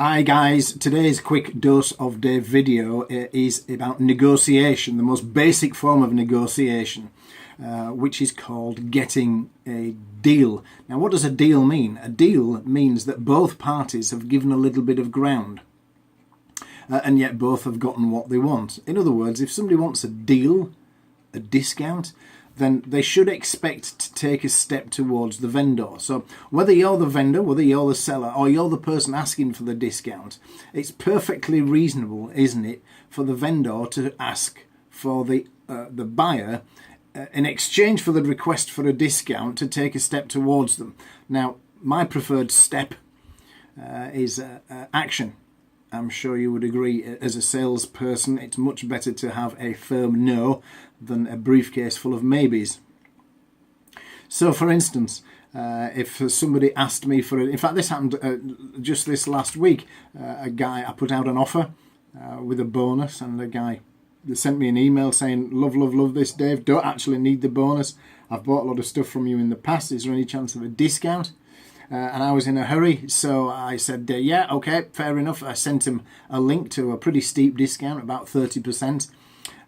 Hi guys, today's quick dose of Dave video is about negotiation, the most basic form of negotiation, which is called getting a deal. Now what does a deal mean? A deal means that both parties have given a little bit of ground and yet both have gotten what they want. In other words, if somebody wants a deal, a discount, then they should expect to take a step towards the vendor. So whether you're the vendor, whether you're the seller, or you're the person asking for the discount, it's perfectly reasonable, isn't it, for the vendor to ask for the buyer in exchange for the request for a discount to take a step towards them. Now, my preferred step is action. I'm sure you would agree, as a salesperson, it's much better to have a firm no than a briefcase full of maybes. So, for instance, if somebody asked me for in fact, this happened just this last week. I put out an offer with a bonus, and the guy sent me an email saying, love this, Dave, don't actually need the bonus. I've bought a lot of stuff from you in the past. Is there any chance of a discount? And I was in a hurry, so I said, yeah, okay, fair enough. I sent him a link to a pretty steep discount, about 30%.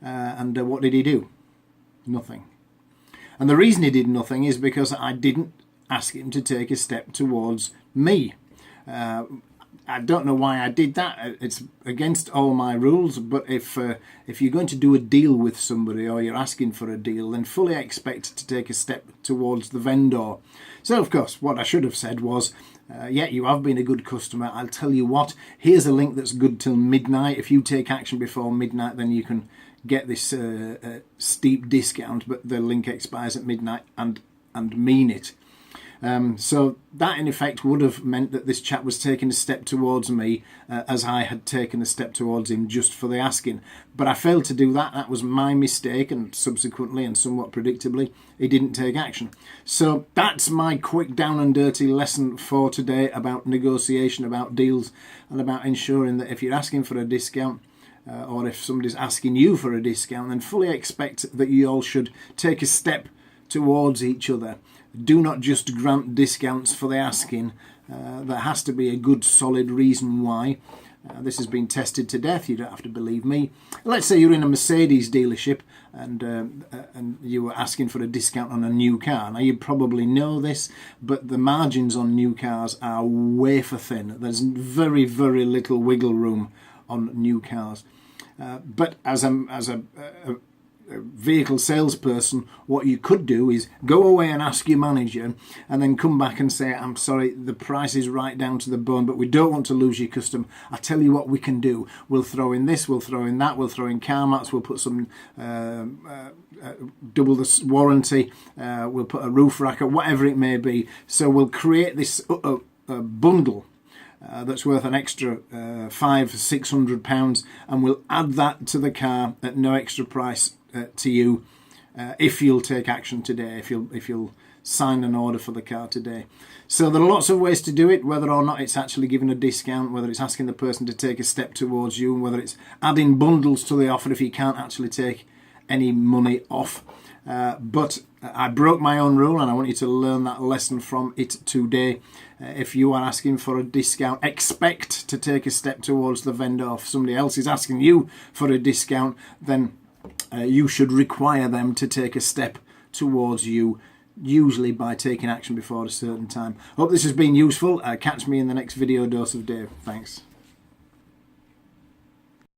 And what did he do? Nothing. And the reason he did nothing is because I didn't ask him to take a step towards me. I don't know why I did that. It's against all my rules, but if you're going to do a deal with somebody or you're asking for a deal, then fully expect to take a step towards the vendor. So, of course, what I should have said was, yeah, you have been a good customer. I'll tell you what, here's a link that's good till midnight. If you take action before midnight, then you can get this steep discount, but the link expires at midnight, and mean it. So that in effect would have meant that this chap was taking a step towards me as I had taken a step towards him just for the asking. But I failed to do that. That was my mistake, and subsequently and somewhat predictably he didn't take action. So that's my quick down and dirty lesson for today about negotiation, about deals, and about ensuring that if you're asking for a discount or if somebody's asking you for a discount, then fully expect that you all should take a step towards each other. Do not just grant discounts for the asking. There has to be a good solid reason why. This has been tested to death. You don't have to believe me. Let's say you're in a Mercedes dealership and you were asking for a discount on a new car. Now you probably know this, but the margins on new cars are wafer thin. There's very, very little wiggle room on new cars. But as a vehicle salesperson, what you could do is go away and ask your manager and then come back and say, I'm sorry, the price is right down to the bone, but we don't want to lose your customer. I tell you what we can do. We'll throw in this, we'll throw in that, we'll throw in car mats, we'll put some double the warranty, we'll put a roof rack or whatever it may be. So we'll create this bundle that's worth an extra £500-600, and we'll add that to the car at no extra price to you if you'll take action today, if you'll sign an order for the car today. So there are lots of ways to do it, whether or not it's actually giving a discount, whether it's asking the person to take a step towards you, and whether it's adding bundles to the offer if you can't actually take any money off. But I broke my own rule, and I want you to learn that lesson from it today. If you are asking for a discount, expect to take a step towards the vendor. If somebody else is asking you for a discount, then you should require them to take a step towards you, usually by taking action before a certain time. Hope this has been useful. Catch me in the next video dose of Dave. Thanks.